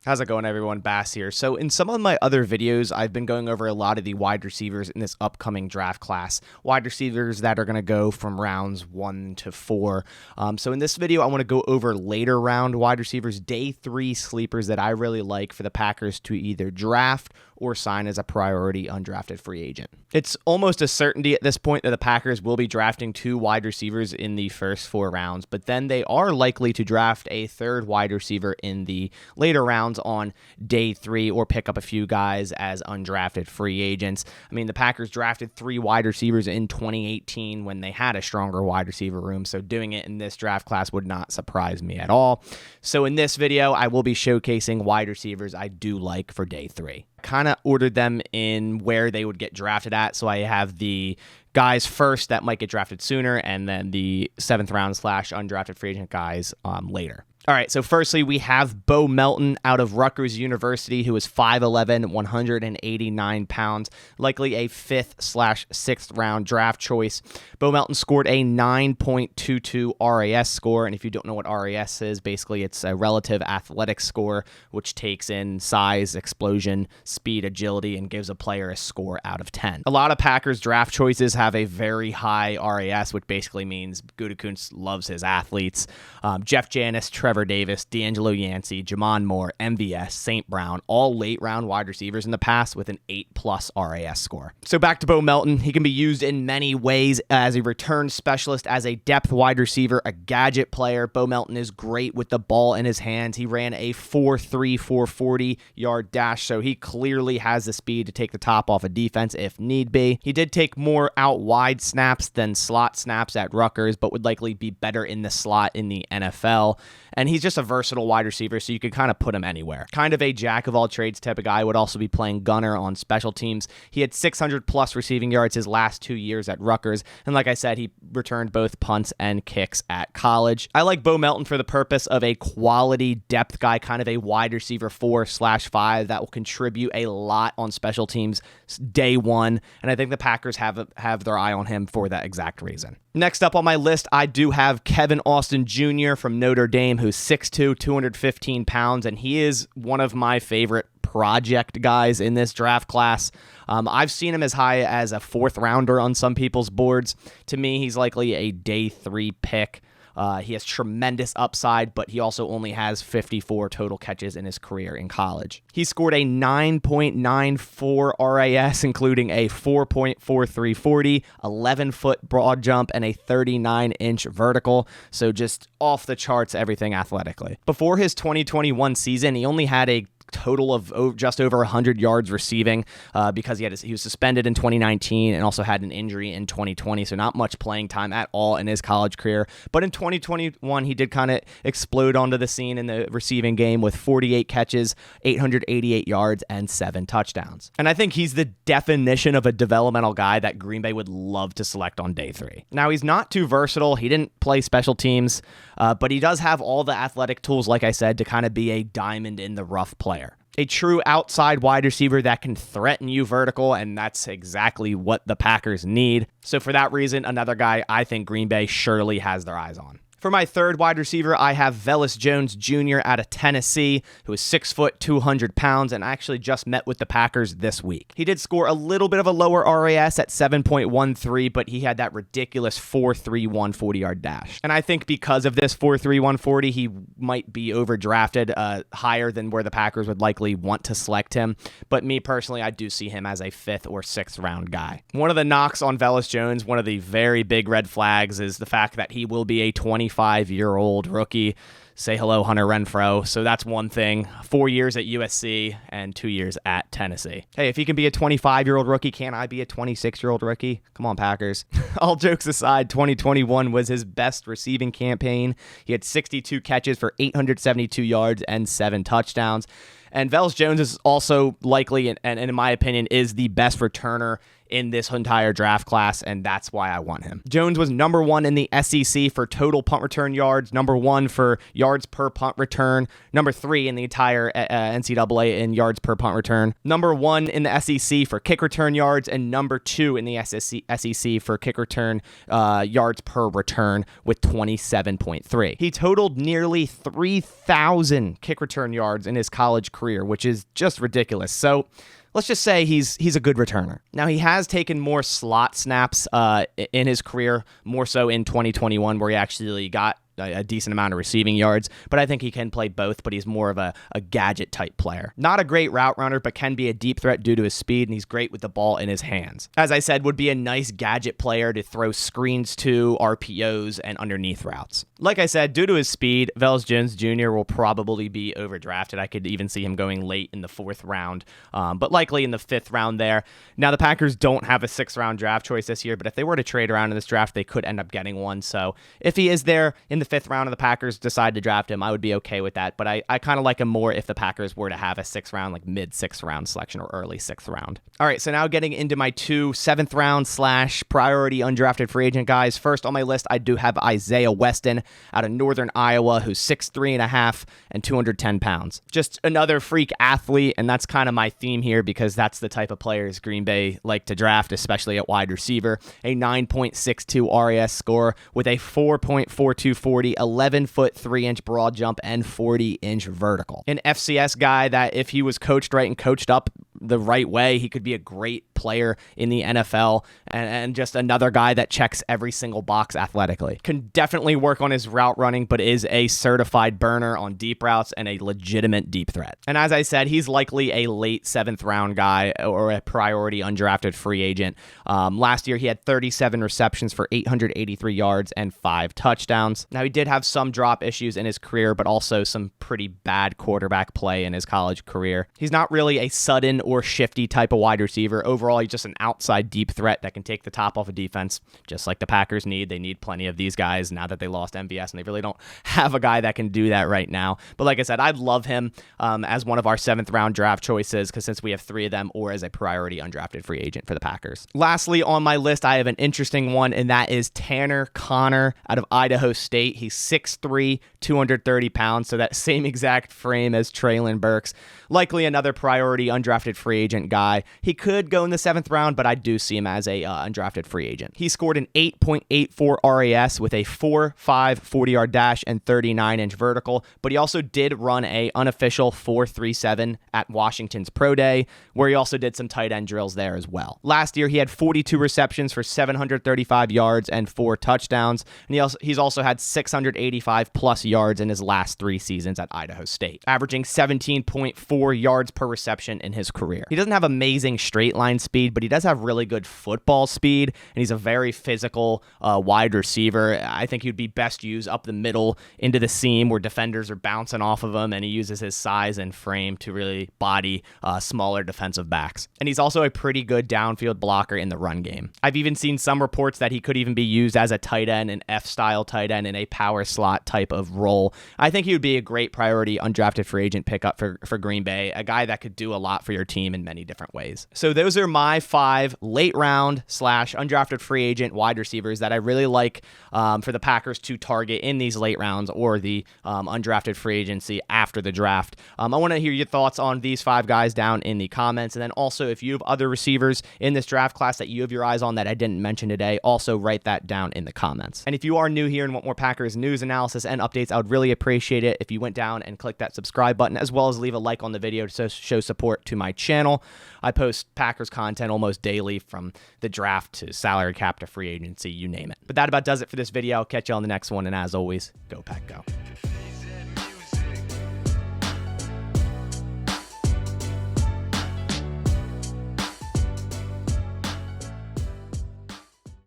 How's it going, everyone? Bass here. So in some of my other videos, I've been going over a lot of the wide receivers in this upcoming draft class, wide receivers that are going to go from rounds 1 to 4. So in this video, I want to go over later round wide receivers, day 3 sleepers that I really like for the Packers to either draft or sign as a priority undrafted free agent. It's almost a certainty at this point that the Packers will be drafting 2 wide receivers in the first 4 rounds, but then they are likely to draft a 3rd wide receiver in the later rounds on day 3 or pick up a few guys as undrafted free agents. I mean, the Packers drafted 3 wide receivers in 2018 when they had a stronger wide receiver room, so doing it in this draft class would not surprise me at all. So in this video, I will be showcasing wide receivers I do like for day 3. Kind of ordered them in where they would get drafted at. So I have the guys first that might get drafted sooner, and then the 7th round / undrafted free agent guys later. All right, so firstly, we have Beau Melton out of Rutgers University, who is 5'11", 189 pounds, likely a 5th / 6th round draft choice. Beau Melton scored a 9.22 RAS score, and if you don't know what RAS is, basically it's a relative athletic score, which takes in size, explosion, speed, agility, and gives a player a score out of 10. A lot of Packers draft choices have a very high RAS, which basically means Gutekunst loves his athletes. Jeff Janis, Trevor Davis, D'Angelo Yancey, Jamon Moore, MVS, St. Brown, all late-round wide receivers in the past with an 8+ RAS score. So back to Beau Melton. He can be used in many ways as a return specialist, as a depth wide receiver, a gadget player. Beau Melton is great with the ball in his hands. He ran a 4.3 440-yard dash, so he clearly has the speed to take the top off a defense if need be. He did take more out-wide snaps than slot snaps at Rutgers, but would likely be better in the slot in the NFL. And he's just a versatile wide receiver, so you could kind of put him anywhere. Kind of a jack-of-all-trades type of guy. Would also be playing gunner on special teams. He had 600+ receiving yards his last 2 years at Rutgers, and like I said, he returned both punts and kicks at college. I like Beau Melton for the purpose of a quality depth guy, kind of a wide receiver 4/5 that will contribute a lot on special teams day 1, and I think the Packers have their eye on him for that exact reason. Next up on my list, I do have Kevin Austin Jr. from Notre Dame, who's 6'2", 215 pounds, and he is one of my favorite project guys in this draft class. I've seen him as high as a 4th rounder on some people's boards. To me, he's likely a day 3 pick. He has tremendous upside, but he also only has 54 total catches in his career in college. He scored a 9.94 RAS, including a 4.43 40, 11-foot broad jump, and a 39-inch vertical, so just off the charts everything athletically. Before his 2021 season, he only had a total of just over 100 yards receiving because he was suspended in 2019 and also had an injury in 2020, so not much playing time at all in his college career. But in 2021, he did kind of explode onto the scene in the receiving game with 48 catches, 888 yards, and 7 touchdowns. And I think he's the definition of a developmental guy that Green Bay would love to select on day 3. Now, he's not too versatile. He didn't play special teams, but he does have all the athletic tools, like I said, to kind of be a diamond in the rough player. A true outside wide receiver that can threaten you vertical, and that's exactly what the Packers need. So for that reason, another guy I think Green Bay surely has their eyes on. For my 3rd wide receiver, I have Vaughn Jones Jr. out of Tennessee, who is 6 foot, 200 pounds, and actually just met with the Packers this week. He did score a little bit of a lower RAS at 7.13, but he had that ridiculous 4.3 140-yard dash. And I think because of this 4.3 140, he might be overdrafted higher than where the Packers would likely want to select him. But me personally, I do see him as a 5th or 6th round guy. One of the knocks on Vaughn Jones, one of the very big red flags, is the fact that he will be a 25-year-old rookie. Say hello, Hunter Renfrow. So that's one thing. 4 years at USC and 2 years at Tennessee. Hey, if he can be a 25-year-old rookie, can't I be a 26-year-old rookie? Come on, Packers. All jokes aside, 2021 was his best receiving campaign. He had 62 catches for 872 yards and 7 touchdowns. And Vaughn Jones is also likely, and in my opinion, is the best returner in this entire draft class, and that's why I want him. Jones was number 1 in the SEC for total punt return yards, number 1 for yards per punt return, number 3 in the entire NCAA in yards per punt return, number 1 in the SEC for kick return yards, and number 2 in the SEC for kick return yards per return with 27.3. He totaled nearly 3,000 kick return yards in his college career, which is just ridiculous. So let's just say he's a good returner. Now, he has taken more slot snaps in his career, more so in 2021, where he actually got a decent amount of receiving yards, but I think he can play both, but he's more of a gadget type player. Not a great route runner, but can be a deep threat due to his speed, and he's great with the ball in his hands. As I said, would be a nice gadget player to throw screens to, RPOs, and underneath routes. Like I said, due to his speed, Vaughn Jones Jr. will probably be overdrafted. I could even see him going late in the 4th round, but likely in the 5th round there. Now, the Packers don't have a 6th round draft choice this year, but if they were to trade around in this draft, they could end up getting one. So if he is there in the 5th round and the Packers decide to draft him, I would be okay with that. But I kind of like him more if the Packers were to have a 6th round, like mid 6th round selection or early 6th round. All right, so now getting into my 2 7th round / priority undrafted free agent guys. First on my list, I do have Isaiah Weston out of Northern Iowa, who's 6'3.5" and 210 pounds. Just another freak athlete, and that's kind of my theme here because that's the type of players Green Bay like to draft, especially at wide receiver. A 9.62 RAS score with a 4.42 40, 11-foot 3-inch broad jump, and 40-inch vertical. An FCS guy that if he was coached right and coached up the right way, he could be a great player in the NFL, and just another guy that checks every single box athletically. Can definitely work on his route running, but is a certified burner on deep routes and a legitimate deep threat. And as I said, he's likely a late 7th round guy or a priority undrafted free agent. Last year, he had 37 receptions for 883 yards and 5 touchdowns. Now, he did have some drop issues in his career, but also some pretty bad quarterback play in his college career. He's not really a sudden or shifty type of wide receiver. Overall, he's just an outside deep threat that can take the top off a defense, just like the Packers need. They need plenty of these guys now that they lost MVS, and they really don't have a guy that can do that right now. But like I said, I'd love him as one of our 7th round draft choices, because since we have 3 of them, or as a priority undrafted free agent for the Packers. Lastly, on my list, I have an interesting one, and that is Tanner Connor out of Idaho State. He's 6'3", 230 pounds, so that same exact frame as Treylon Burks. Likely another priority undrafted free agent guy. He could go in the 7th round, but I do see him as a undrafted free agent. He scored an 8.84 RAS with a 4.5 40-yard dash and 39-inch vertical, but he also did run a unofficial 4.37 at Washington's Pro Day, where he also did some tight end drills there as well. Last year, he had 42 receptions for 735 yards and 4 touchdowns, and he's also had 685 plus yards in his last 3 seasons at Idaho State, averaging 17.4 yards per reception in his career. He doesn't have amazing straight line speed, but he does have really good football speed, and he's a very physical wide receiver. I think he'd be best used up the middle into the seam where defenders are bouncing off of him, and he uses his size and frame to really body smaller defensive backs. And he's also a pretty good downfield blocker in the run game. I've even seen some reports that he could even be used as a tight end, an F-style tight end in a power slot type of role. I think he would be a great priority undrafted free agent pickup for Green Bay, a guy that could do a lot for your team in many different ways. So those are my 5 late round / undrafted free agent wide receivers that I really like for the Packers to target in these late rounds or the undrafted free agency after the draft. I want to hear your thoughts on these 5 guys down in the comments. And then also, if you have other receivers in this draft class that you have your eyes on that I didn't mention today, also write that down in the comments. And if you are new here and want more Packers news, analysis, and updates, I would really appreciate it if you went down and clicked that subscribe button, as well as leave a like on the video to show support to my channel. I post Packers content almost daily, from the draft to salary cap to free agency, you name it. But that about does it for this video. I'll catch you on the next one, and as always, go Pack Go.